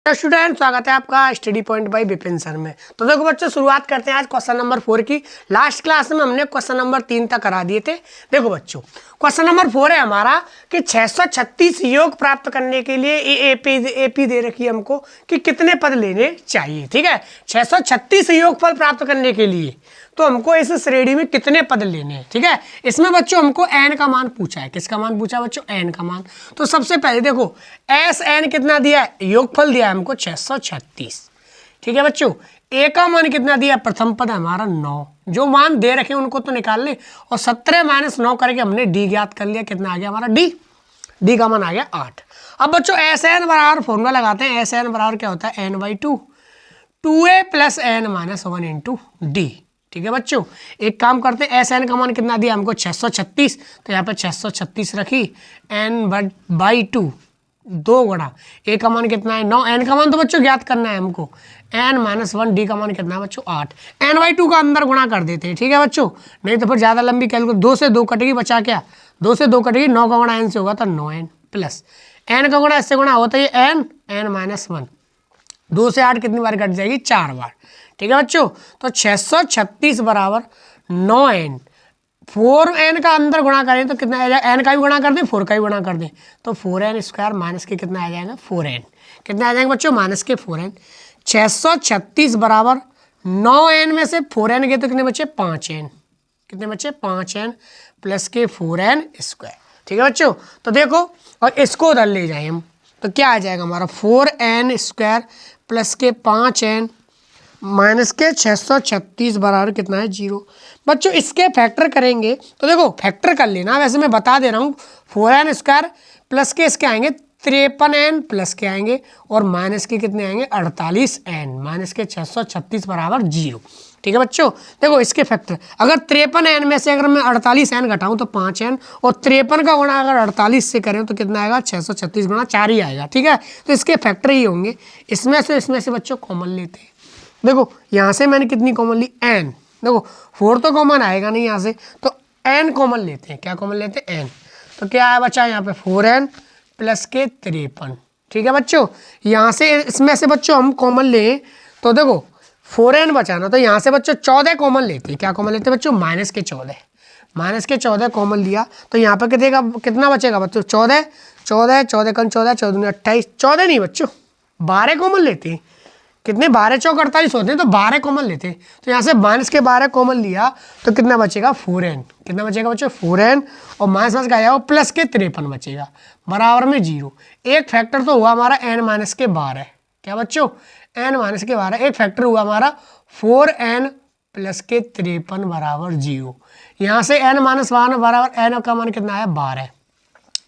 Student, स्वागत है आपका study point by Vipin sir में। तो देखो बच्चों, शुरुआत करते हैं आज क्वेश्चन नंबर 4 की। लास्ट क्लास में हमने क्वेश्चन नंबर 3 तक करा दिए थे। देखो बच्चों, क्वेश्चन नंबर 4 है हमारा कि 636 योग प्राप्त करने के लिए एपी दे रखी है हमको कि कितने पद लेने चाहिए। ठीक है, 636 योगफल प्राप्त करने के लिए तो हमको इस श्रेणी में कितने पद लेने हैं। ठीक है, इसमें बच्चों हमको n का मान पूछा है। किसका मान पूछा है बच्चों? n का मान। तो सबसे पहले देखो Sn कितना दिया है, योगफल दिया है हमको 636। ठीक है बच्चों, a का मान कितना दिया है, प्रथम पद हमारा 9। जो मान दे रखे उनको तो निकाल ले, और 17 - 9 करके हमने d ज्ञात कर लिया। कितना आ गया हमारा d का मान आ गया 8। अब बच्चों Sn बराबर फॉर्मूला लगाते हैं। Sn बराबर क्या होता है, n/2 2a + n - 1 × d। ठीक है बच्चों, एक काम करते हैं, Sn का मान कितना दिया हमको 636, तो यहाँ पे 636 रखी, n/2 2 गुणा a का मान कितना है 9, n का मान तो बच्चों ज्ञात करना है हमको, n - 1 d का मान कितना है बच्चों 8। n/2 का अंदर गुणा कर देते हैं। ठीक है बच्चों, नहीं तो फिर ज़्यादा लंबी कैलकुलेट, 2 से 2 कटेगी, बचा क्या, 2 से 2 कटेगी, 9 का गुणा n से होगा तो 9n प्लस n का गुणा इससे गुणा होता है n - 1, 2 से 8 कितनी बार कट जाएगी, 4 बार। ठीक है बच्चों, तो 636 बराबर 9n, 4n का अंदर गुणा करें तो कितना आ जाएगा, n का भी गुणा कर दें, 4 का भी गुणा कर दें, तो 4n² माइनस के कितना आ जाएगा 4n। कितना आ जाएगा बच्चों, माइनस के 4n। 636 बराबर 9n में से 4n गए तो कितने बच्चे, 5n। कितने बच्चे, 5n प्लस के 4n²। ठीक है बच्चों, तो देखो और इसको उधर ले जाए हम तो क्या आ जाएगा हमारा 4n² प्लस के 5n माइनस के 636 बराबर कितना है 0। बच्चों इसके फैक्टर करेंगे तो देखो फैक्टर कर लेना, वैसे मैं बता दे रहा हूँ। 4n² प्लस के इसके आएंगे 53n प्लस के आएंगे और माइनस के कितने आएंगे 48n माइनस के 636 बराबर 0। ठीक है बच्चों, देखो इसके फैक्टर, अगर 53n में से अगर मैं 48n घटाऊं तो 5n, और 53 का गुणा अगर 48 से करें तो कितना आएगा 636 गुणा 4 ही आएगा। ठीक है, तो इसके फैक्टर ही होंगे। इसमें से बच्चों कॉमन लेते हैं। देखो यहाँ से मैंने कितनी कॉमन ली, n। देखो 4 तो कॉमन आएगा नहीं यहाँ से, तो n कॉमन लेते हैं। क्या कॉमन लेते हैं, n। तो क्या आया बच्चा यहाँ पे 4n प्लस के 53। ठीक है बच्चों, यहाँ से इसमें से बच्चों हम कॉमन लें तो देखो 4n बचाना, तो यहाँ से बच्चों 14 कॉमन लेते हैं। क्या कॉमन लेते हैं बच्चों, माइनस के 14 कॉमन लिया तो यहाँ पर कितना बचेगा बच्चों 14 14 14 कम 14 14 28, 14 नहीं बच्चों 12 कॉमन लेते हैं। कितने, 12 चौक 48 होते हैं, तो 12 कॉमन लेते हैं। तो यहाँ से माइनस के 12 कॉमन लिया तो कितना बचेगा 4n। कितना बचेगा बच्चों 4n, और माइनस का आएगा प्लस के 53 बचेगा बराबर में 0। एक फैक्टर तो हुआ हमारा n - के 12। क्या बच्चों, n - के 12। एक फैक्टर हुआ हमारा 4n प्लस के 53 बराबर 0। यहाँ से n - 1 बराबर n का मान कितना है 12।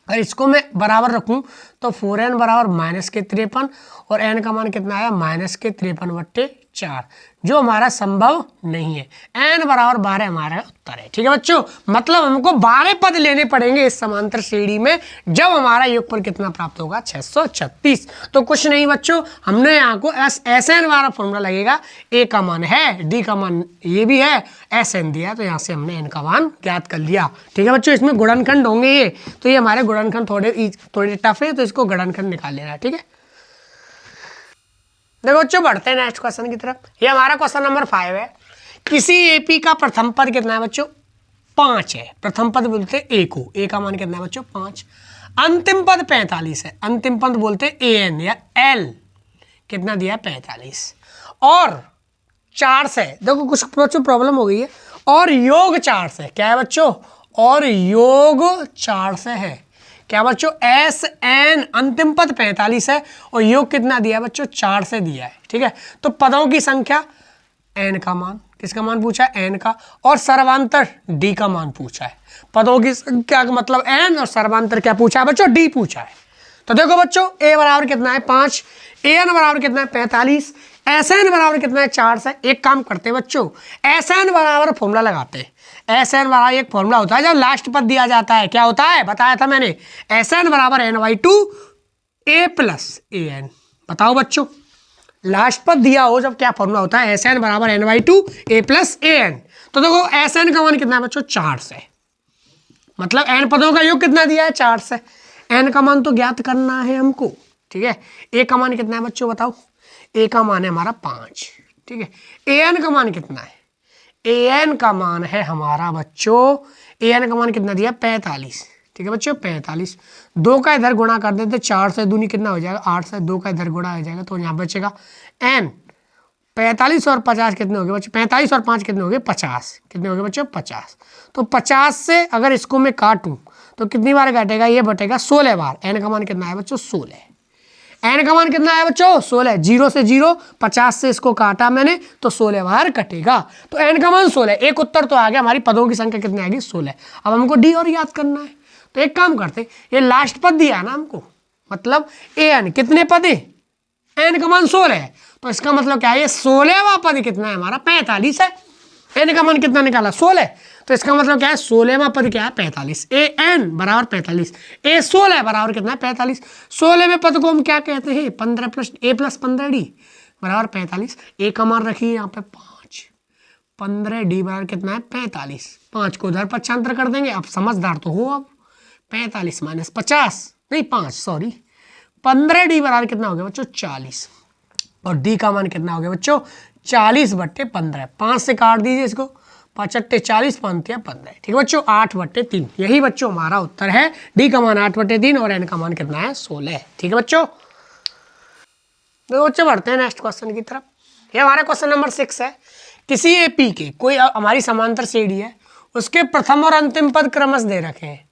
अगर इसको मैं बराबर रखूं तो 4n बराबर माइनस के 53 और n का मान कितना आया माइनस के 53/4, जो हमारा संभव नहीं है। n बराबर 12 हमारा उत्तर है। ठीक है बच्चों, मतलब हमको 12 पद लेने पड़ेंगे इस समांतर श्रेणी में, जब हमारा योगफल कितना प्राप्त होगा 636। तो कुछ नहीं बच्चों, हमने यहाँ को Sn वाला फॉर्मूला लगेगा। a का मान है, d का मान ये भी है, Sn दिया तो यहाँ से हमने n का मान ज्ञात कर लिया। ठीक है बच्चों, इसमें गुणनखंड होंगे ये, तो ये हमारे गुणनखंड थोड़े टफ है, तो इसको गुणनखंड निकाल लेना। ठीक है, देखो बच्चों बढ़ते हैं नेक्स्ट क्वेश्चन की तरफ। ये हमारा क्वेश्चन नंबर 5 है। किसी एपी का प्रथम पद कितना है बच्चों, 5 है। प्रथम पद बोलते हैं ए को, ए का मान कितना है बच्चों 5। अंतिम पद 45 है। अंतिम पद बोलते हैं an या l, कितना दिया है 45, और 4 से, देखो कुछ बच्चों प्रॉब्लम हो गई है, और योग 4 से। क्या है बच्चों, और योग 4 से है। क्या बच्चों, Sn अंतिम पद 45 है और योग कितना दिया है बच्चों 4 से दिया है। ठीक है, तो पदों की संख्या, n का मान, किसका मान पूछा है n का, और सर्वांतर d का मान पूछा है। पदों की संख्या का मतलब n, और सर्वांतर क्या पूछा है बच्चों, d पूछा है। तो देखो बच्चों a बराबर कितना है 5, an बराबर कितना है 45, Sn बराबर कितना है 4 से। एक काम करते हैं बच्चों, Sn बराबर फॉर्मूला लगाते हैं। Sn बराबर एक फॉर्मूला होता है जब लास्ट पद दिया जाता है, क्या होता है बताया था मैंने, Sn बराबर n/2 a + an। बताओ बच्चों, लास्ट पद दिया हो जब क्या फॉर्मूला होता है, Sn बराबर n/2 a + an। तो देखो Sn का मान कितना है बच्चों 4 से, मतलब n पदों का योग कितना दिया है 4 से। n का मान तो ज्ञात करना है हमको, ठीक है। ए का मान कितना है बच्चों बताओ, ए का मान है हमारा 5, ठीक है। ए एन का मान कितना है, ए एन का मान है हमारा बच्चों, ए एन का मान कितना दिया 45, ठीक है बच्चों 45। 2 का इधर गुणा कर देते 4 से दूनी कितना हो जाएगा 8 से, 2 का इधर गुणा हो जाएगा तो यहाँ बचेगा एन। 45 और 50 कितने हो गए बच्चों, 45 और 5 कितने हो गए 50, कितने हो गए बच्चों 50। तो 50 से अगर इसको मैं काटूं तो कितनी बार काटेगा, ये बटेगा 16 बार। एन का मान कितना है बच्चों 16, एन का मान कितना है बच्चों 16, 0 से 0, 50 से इसको काटा मैंने तो 16 बार कटेगा, तो एन का मान 16। एक उत्तर तो आ गया, हमारी पदों की संख्या कितनी आएगी 16। अब हमको डी और याद करना है, तो एक काम करते, ये लास्ट पद दिया है ना हमको, मतलब ए एन कितने पद है, एन का मान 16 है, तो इसका मतलब क्या है, ये 16वां पद कितना है हमारा 45 है। एन का मान कितना निकाला 16, तो इसका मतलब क्या है 16वां पद क्या है 45। ए एन बराबर 45, ए 16 बराबर कितना है 45। 16वें पद को हम क्या कहते हैं 15 प्लस ए प्लस 15 डी बराबर 45। ए का मान रखिए यहाँ पे 5, 15 डी बराबर कितना है 45। 5 को उधर पक्षांतर कर देंगे, अब समझदार तो हो। अब 45 माइनस 50 नहीं 5 सॉरी, 15 डी बराबर कितना हो गया बच्चों 40, और डी का मान कितना हो गया बच्चों 40/15। 5 से काट दीजिए इसको, 5 अट्टे 40, 5 तिया 15, ठीक है बच्चों 8/3। यही बच्चों हमारा उत्तर है, डी का मान 8/3 और एन का मान कितना है 16, ठीक है बच्चों। तो बच्चों बढ़ते हैं नेक्स्ट क्वेश्चन की तरफ। ये हमारा क्वेश्चन नंबर 6 है। किसी एपी के कोई हमारी समांतर सीढ़ी है, उसके प्रथम और अंतिम पद क्रमश दे रखे हैं।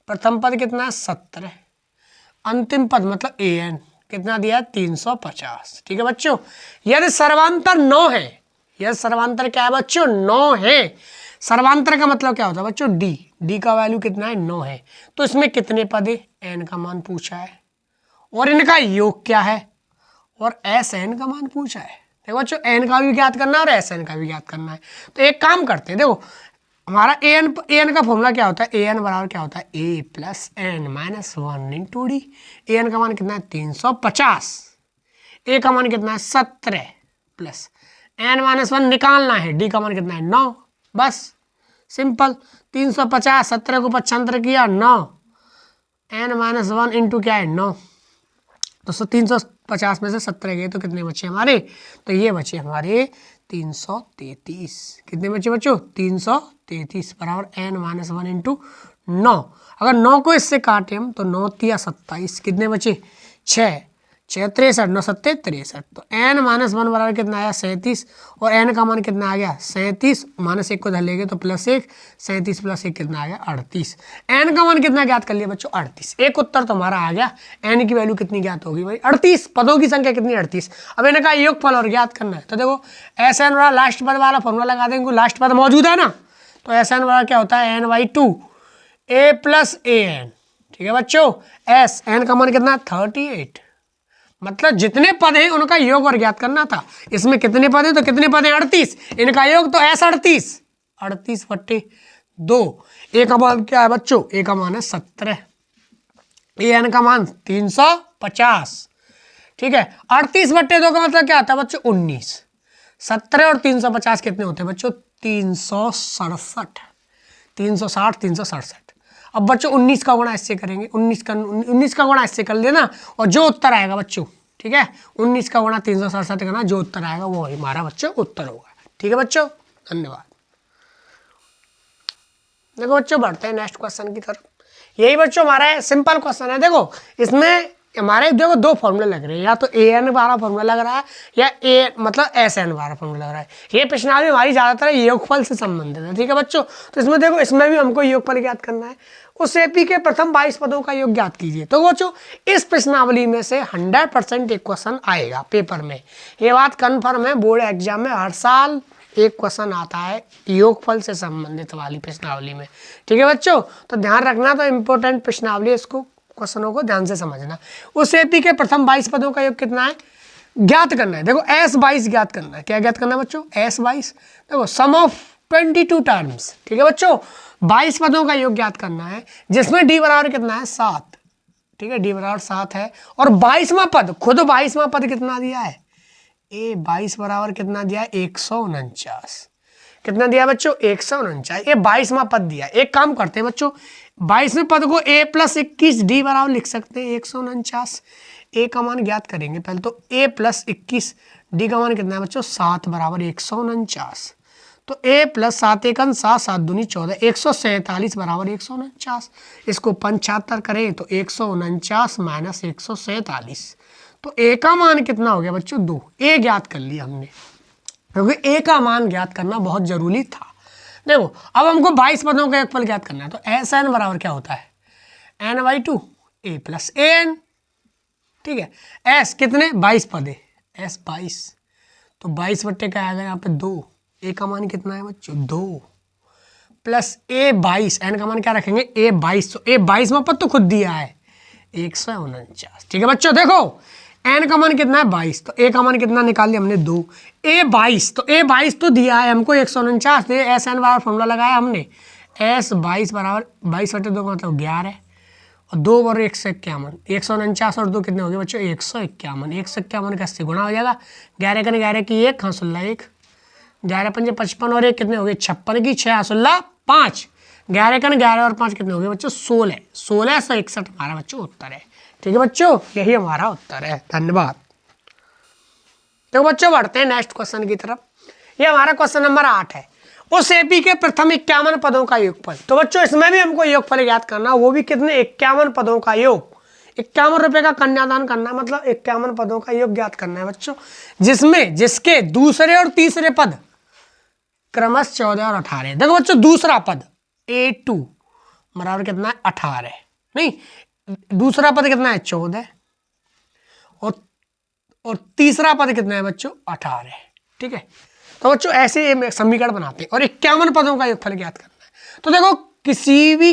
प्रथम पद कितना है 17, अंतिम पद मतलब ए एन कितना दिया है 350, ठीक है बच्चों। यदि सर्वांतर 9 है, यदि सर्वांतर क्या है बच्चों 9 है, सर्वांतर का मतलब क्या होता है बच्चों डी, डी का वैल्यू कितना है 9 है, तो इसमें कितने पद है, एन का मान पूछा है और इनका योग क्या है, और एस एन का मान पूछा है। देखो बच्चों एन का भी ज्ञात करना है और एस एन का भी ज्ञात करना है। तो एक काम करते हैं, देखो हमारा ए एन का फॉर्मूला क्या होता है, ए एन बराबर क्या होता है A plus N minus 1 into D. A N का मान कितना है 350, ए का मान कितना है 17 प्लस एन माइनस 1 निकालना है, डी का मान कितना है 9, बस सिंपल। 350 17 को पक्षांतर किया 9, एन माइनस 1 इंटू क्या है 9, तो 350 में से 17 गए तो कितने बचे हमारे, तो ये बचे हमारे 333। कितने बचे बच्चों 333 बराबर एन माइनस 1 इंटू 9। अगर 9 को इससे काटे हम तो 9 तिया 27, कितने बचे 6, 6 63, 9 7 63, तो एन माइनस 1 बराबर कितना आया 37, और एन का मान कितना आ गया 37, माइनस 1 को धर लेंगे तो प्लस 1, 37 प्लस 1 कितना आ गया 38। एन का मान कितना ज्ञात कर लिया बच्चों 38। एक उत्तर तो हमारा आ गया, एन की वैल्यू कितनी ज्ञात होगी भाई 38, पदों की संख्या कितनी 38। अब इन्हें का योगफल और ज्ञात करना है, तो देखो एस एन वाला लास्ट पद वाला फॉर्मूला लगा देंगे, लास्ट पद मौजूद है ना, तो एस एन वाला क्या होता है n/2 A plus A N, ठीक है बच्चों। एस एन का मान कितना 38, मतलब जितने पद हैं उनका योग और ज्ञात करना था। इसमें कितने पद हैं, तो कितने पद हैं 38, इनका योग तो एस 38/2। ए का मान क्या है बच्चों, ए का मान है 17, ए एन का मान 350, ठीक है। 38/2 का मतलब क्या आता है बच्चों 19। 17 और 350 कितने होते हैं बच्चों 367, 360 367। अब बच्चों 19 का गुणा इससे करेंगे, 19 का गुणा इससे कर लेना, और जो उत्तर आएगा बच्चों, ठीक है 19 का गुणा 367 करना, जो उत्तर आएगा वो हमारा बच्चों उत्तर होगा, ठीक है बच्चों। धन्यवाद। देखो बच्चों बढ़ते हैं नेक्स्ट क्वेश्चन की तरफ। यही बच्चों हमारा सिंपल क्वेश्चन है। देखो इसमें हमारे देखो 2 फॉर्मूले लग रहे हैं, या तो ए एन वाला फॉर्मूला लग रहा है या ए मतलब एस एन वाला फॉर्मूला लग रहा है। ये प्रश्नावली हमारी ज़्यादातर योगफल से संबंधित है, ठीक है बच्चों। तो इसमें देखो इसमें भी हमको योगफल ज्ञात करना है। उस एपी के प्रथम 22 पदों का योग ज्ञात कीजिए। तो बच्चों इस प्रश्नावली में से 100% एक क्वेश्चन आएगा पेपर में, ये बात कन्फर्म है। बोर्ड एग्जाम में हर साल एक क्वेश्चन आता है योगफल से संबंधित वाली प्रश्नावली में, ठीक है बच्चों। तो ध्यान रखना, तो इम्पोर्टेंट प्रश्नावली, इसको क्वेश्चनों को ध्यान से समझना। उस एपी के प्रथम 22 पदों का योग कितना है ज्ञात करना है। देखो S22 ज्ञात करना है। क्या ज्ञात करना है बच्चों S22, देखो सम ऑफ 22 टर्म्स, ठीक है बच्चों। 22 पदों का योग ज्ञात करना है, जिसमें डी बराबर कितना है 7, ठीक है डी बराबर 7 है। और 22वां पद, खुद 22वां पद कितना दिया है ए 22 बराबर कितना दिया है 149, कितना दिया बच्चों 149, ये 22वां पद दिया। एक काम करते हैं बच्चों, 22वें पद को a + 21 डी बराबर लिख सकते हैं 149। ए का मान ज्ञात करेंगे पहले तो a प्लस 21, डी का मान कितना है बच्चों 7 बराबर 149। तो a प्लस 7 एकन 7, 7 दूनी 14, 147 बराबर 149। इसको 75 करें तो 149 माइनस 147, तो a का मान कितना हो गया बच्चों 2। a ज्ञात कर लिया हमने, क्योंकि a का मान ज्ञात करना बहुत जरूरी था। देखो अब हमको 22 पदों का योगफल ज्ञात करना है, तो एस एन बराबर क्या होता है n/2 a plus A N. ठीक है, एस कितने 22 पद है, एस 22, तो 22 बट्टे क्या आएगा यहाँ पे 2, ए का मान कितना है बच्चों 2 प्लस ए 22, एन का मान क्या रखेंगे ए 22, तो ए 22 में पद तो खुद दिया है 149। ठीक है बच्चों, देखो एन का मान कितना है 22, तो ए का मान कितना निकाल लिया हमने 2, ए 22, तो ए 22 तो दिया है हमको 149, एस एन बराबर फॉर्मूला लगाया हमने, एस 22 बराबर 22/2 का मतलब 11 और 2 और 151, 149 और 2 कितने हो गए बच्चों 151, 151 का 80 गुणा हो जाएगा, 11 का 11 की 1, हाँ 16 1, 11 पंजे 55 और 1 कितने हो गए 56 की 6 16 5, 11 का 11 और 5 कितने हो गए बच्चों 16, 1661 हमारा बच्चों उत्तर है। ठीक है बच्चों, यही हमारा उत्तर है। धन्यवाद। तो बच्चों बढ़ते हैं नेक्स्ट क्वेश्चन की तरफ। ये हमारा क्वेश्चन नंबर 8 है। उस एपी के प्रथम 51 पदों का योगफल। तो बच्चों इसमें भी हमको योगफल याद करना, वो भी कितने 51 पदों का योग, 51 रुपए का कन्यादान करना, मतलब 51 पदों का योग ज्ञात करना है बच्चों, जिसमें जिसके दूसरे और तीसरे पद क्रमश 14 और 18। देखो बच्चों दूसरा पद A2 बराबर कितना है 18, नहीं दूसरा पद कितना है 14 और तीसरा पद कितना है बच्चों 18। ठीक है, तो बच्चों ऐसे समीकरण बनाते हैं और 51 पदों का योगफल ज्ञात करना है। तो देखो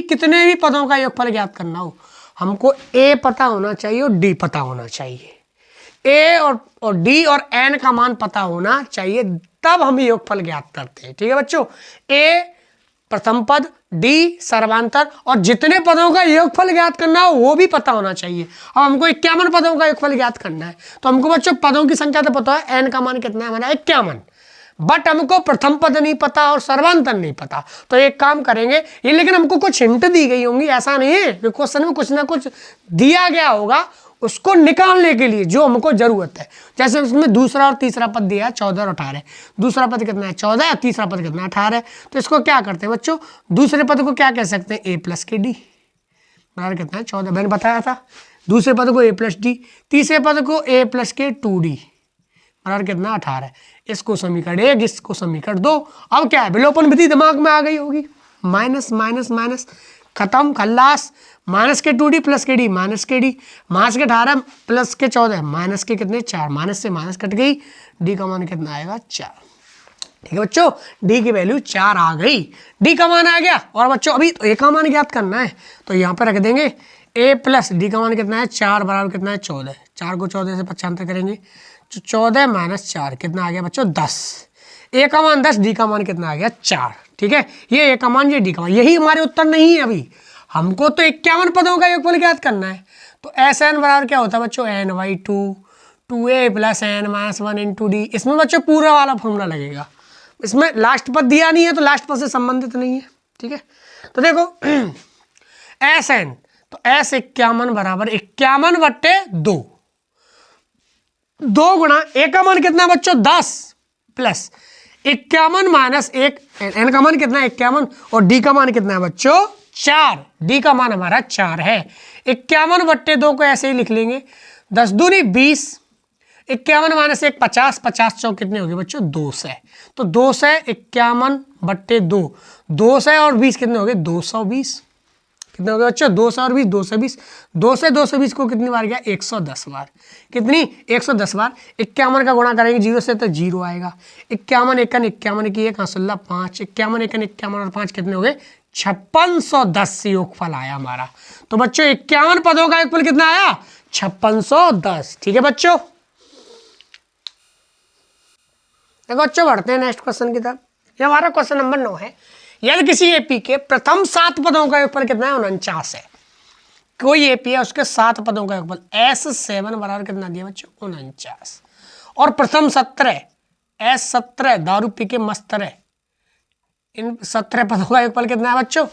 कितने भी पदों का योगफल ज्ञात करना हो, हमको ए पता होना चाहिए और डी पता होना चाहिए, ए और डी और एन का मान पता होना चाहिए, तब हम योगफल ज्ञात करते हैं। ठीक है बच्चों, ए प्रथम पद, डी सर्वांतर और जितने पदों का योगफल ज्ञात करना हो वो भी पता होना चाहिए। अब हमको 51 पदों का योगफल ज्ञात करना है, तो हमको बच्चों पदों की संख्या तो पता है, एन का मान कितना है हमारा 51, बट हमको प्रथम पद नहीं पता और सर्वांतर नहीं पता। तो एक काम करेंगे ये, लेकिन हमको कुछ हिंट दी गई होंगी, ऐसा नहीं है कि क्वेश्चन में कुछ ना कुछ दिया गया होगा उसको निकालने के लिए जो हमको जरूरत है। जैसे उसमें दूसरा और तीसरा पद दिया है 14 और 18, दूसरा पद कितना है 14 और तीसरा पद कितना है 18, तो इसको क्या करते हैं बच्चों, दूसरे पद को क्या कह सकते हैं a प्लस के डी बराबर कितना है 14, मैंने बताया था। दूसरे पद को a प्लस डी, तीसरे पद को a प्लस के 2d बराबर कितना 18। इसको समीकरण 1, इसको समीकरण 2। अब क्या है, विलोपन विधि दिमाग में आ गई होगी, माइनस माइनस माइनस खत्म खल्लास, माइनस के 2d प्लस के डी माइनस के डी, माइनस के 18 प्लस के 14 माइनस के कितने 4, माइनस से माइनस कट गई, डी का मान कितना आएगा 4। ठीक है बच्चों, डी की वैल्यू 4 आ गई, डी का मान आ गया। और बच्चों अभी ए का मान ज्ञात करना है, तो यहाँ पर रख देंगे ए प्लस डी का मान कितना है 4 बराबर कितना है 14, 4 को 14 से 95 करेंगे, 14 माइनस 4 कितना आ गया बच्चों 10, ए का मान 10, डी का मान कितना आ गया 4। ठीक है, ये ए का मान, ये डी का मान, यही हमारे उत्तर नहीं है अभी, हमको तो 51 पदों का योगफल ज्ञात करना है। तो एस एन बराबर क्या होता है बच्चों n/2 2a plus n minus 1 into D. इसमें बच्चों पूरा वाला फॉर्मूला लगेगा, इसमें लास्ट पद दिया नहीं है तो लास्ट पद से संबंधित नहीं है। ठीक है, तो देखो एस एन, तो एस 51 बराबर 51/2, 2 गुणा ए का मान कितना है बच्चों 10 प्लस 51 माइनस 1, एन का मान कितना है 51 और डी का मान कितना है बच्चों 4, डी का मान हमारा 4 है। 51/2 को ऐसे ही लिख लेंगे, 10 दूनी 20, 51 माइनस 1 50, 50 चौक कितने हो गए बच्चों 200, तो 200 51/2, 200 और 20 कितने हो गए 220, कितने हो गए बच्चों 200 और 20 220, 220 को कितनी बार गया 110 बार, कितनी 110 बार। 51 का गुणा करेंगे 0 से तो 0 आएगा, 51 एकन 51 की 1 16 5, 51 एकन 51 और 5 कितने हो गए 5610 योगफल आया हमारा। तो बच्चों 51 पदों का योगफल कितना आया 5610। ठीक है बच्चों, देखो बच्चों बढ़ते हैं नेक्स्ट क्वेश्चन की तरफ। ये हमारा क्वेश्चन नंबर 9 है। यदि किसी एपी के प्रथम 7 पदों का योगफल कितना है 49 है, कोई एपी है उसके 7 पदों का योगफल S7 बराबर कितना दिया बच्चों 49, और प्रथम 17 S17 दारू पी के मस्त रहे, इन 17 पदों का योगफल कितना है बच्चों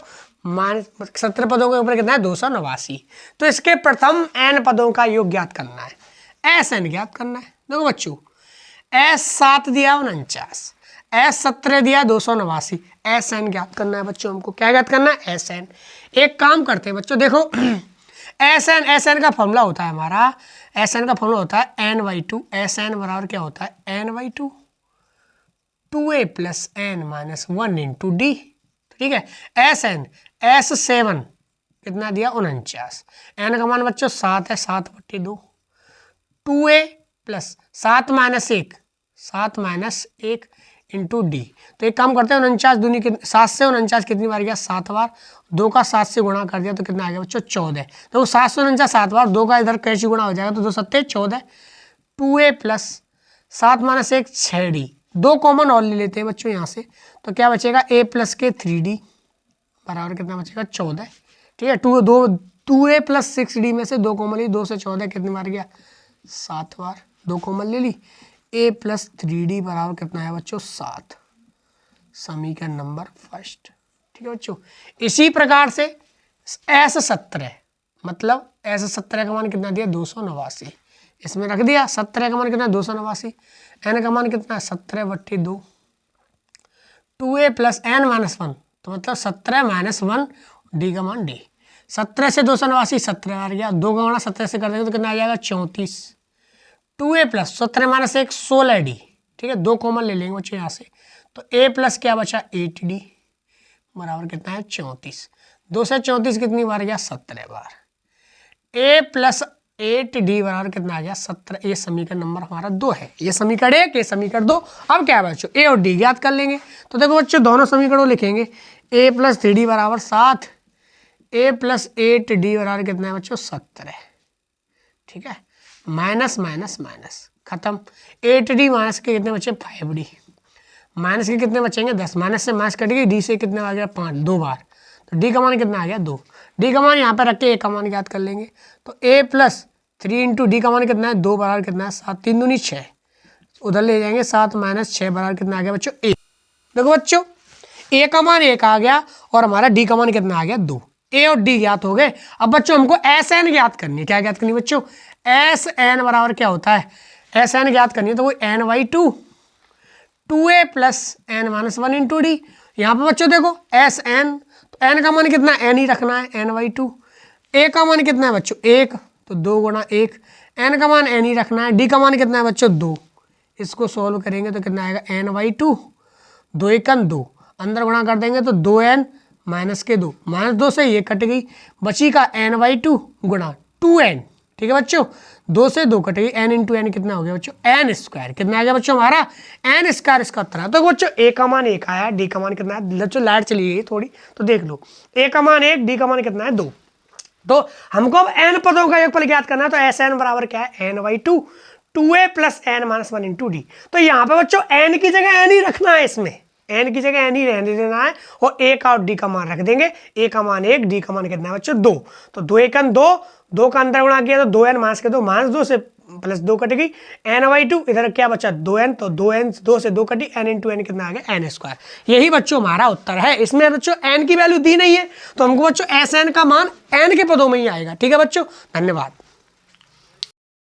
माइनस 17 पदों के ऊपर कितना है 289। तो इसके प्रथम n पदों का योग ज्ञात करना है, एस एन ज्ञात करना है। देखो बच्चों, एस 7 दिया 49, एस 17 दिया 289, एस एन ज्ञात करना है बच्चों। हमको क्या ज्ञात करना है, एस एन। एक काम करते हैं बच्चों, देखो एस एन का फॉर्मूला होता है हमारा, एस एन का फॉर्मूला होता है n/2। एस एन बराबर क्या होता है n/2, 2a plus n minus 1 into D. ठीक है, एस एन एस 7 कितना दिया 49, एन का मान बच्चों 7 है, 7/2, 2a plus 7 minus 1 into D. तो एक काम करते हैं 49 दूनी 7 से 49 कितनी बार गया 7 बार, 2 का 7 से गुणा कर दिया तो कितना आ गया बच्चों 14। तो 7 से 49 7 बार, 2 का इधर कैसे गुणा हो जाएगा तो 2 7 14, 2a plus 7 minus 1 6d, 2 common और ले लेते हैं बच्चों यहाँ से, तो क्या बचेगा a प्लस के 3d बराबर कितना बचेगा 14। ठीक है, 2a प्लस 6d में से 2 कॉमन ली, 2 से 14 कितनी बार गया 7 बार, 2 कॉमन ले ली, a प्लस 3d बराबर कितना है बच्चों 7, समीकरण नंबर फर्स्ट। ठीक है बच्चों, इसी प्रकार से एस 17 मतलब एस 17 का मान कितना दिया 289, इसमें रख दिया 17 का मान कितना 289, एन का मान कितना 17/2, 2a प्लस n माइनस 1 तो मतलब 17 माइनस 1, डी का मान डी। 17 से 289 17 बार गया, 2 का गुणा 17 से कर देंगे तो कितना आ जाएगा 34, 2a प्लस 17 माइनस 1 16d। ठीक है, 2 कॉमन ले लेंगे बच्चों यहाँ से, तो a प्लस क्या बचा 8d बराबर कितना है 34, 2 से 34 कितनी बार गया 17 बार, a प्लस 8d बराबर कितना आ गया 17। ये समीकरण नंबर हमारा 2 है, ये समीकरण 1, ये समीकरण 2। अब क्या है बच्चों, a और d ज्ञात कर लेंगे। तो देखो बच्चों दोनों समीकरणों लिखेंगे, a प्लस 3d बराबर 7, a प्लस 8d बराबर कितना है बच्चों 17। ठीक है, माइनस माइनस माइनस खत्म, 8d माइनस के कितने बचे 5d, माइनस के कितने बचेंगे 10, माइनस से माइनस कटेगी, डी से कितना आ गया 5, 2 बार, तो डी का मान कितना आ गया 2, डी का मान यहाँ पर रख के ए का मान ज्ञात कर लेंगे। तो a प्लस 3 इंटू डी का मान कितना है 2 बराबर कितना है 7, 3 दूनी 6, उधर ले जाएंगे 7 माइनस 6 बराबर कितना आ गया बच्चों a। देखो बच्चों a का मान 1 आ गया और हमारा d का मान कितना आ गया 2, a और d ज्ञात हो गए। अब बच्चों हमको एस एन ज्ञात करनी है, क्या ज्ञात करनी है बच्चों, एस एन बराबर क्या होता है, एस एन ज्ञात करनी है तो वो n/2, 2a plus n minus 1 into D. यहाँ पर बच्चों देखो एस एन, तो n का मान कितना n ही रखना है n/2, a का मान कितना है बच्चों 1 तो 2 गुणा 1, n का मान n ही रखना है, d का मान कितना है बच्चों 2, इसको सॉल्व करेंगे तो कितना आएगा n/2, 2 1 2, अंदर गुणा कर देंगे तो 2n माइनस के 2, माइनस 2 से ये कट गई, बची का n/2 गुणा 2n। ठीक है बच्चों, 2 से 2 कटेगी, n इंटू एन कितना हो गया बच्चों n स्क्वायर, कितना आ गया बच्चों हमारा n स्क्वायर, इसका उत्तर है। तो बच्चों a का मान 1 आया, d का मान कितना है, बच्चों लाइट चली गई थोड़ी तो देख लो, a का मान 1, d का मान कितना है 2। तो हमको अब n पदों का योगफल ज्ञात करना है, तो एस एन बराबर क्या है n/2, 2a plus n minus 1 into D. तो यहाँ पे बच्चों n की जगह n ही रखना है, इसमें n की जगह n ही रहने देना है और a का और d का मान रख देंगे, a का मान 1, d का मान कितना है बच्चों 2, तो 2 1 2, 2 का अंदर गुणा किया तो 2n माइनस के 2, माइनस 2 से प्लस 2 कटेगी, n/2 इधर क्या बचा 2n, तो 2n 2 से 2 कटी, n इंटू एन कितना आ गया n स्क्वायर। यही बच्चों हमारा उत्तर है। इसमें बच्चों n की वैल्यू दी नहीं है तो हमको बच्चों एस एन का मान n के पदों में ही आएगा। ठीक है बच्चों, धन्यवाद।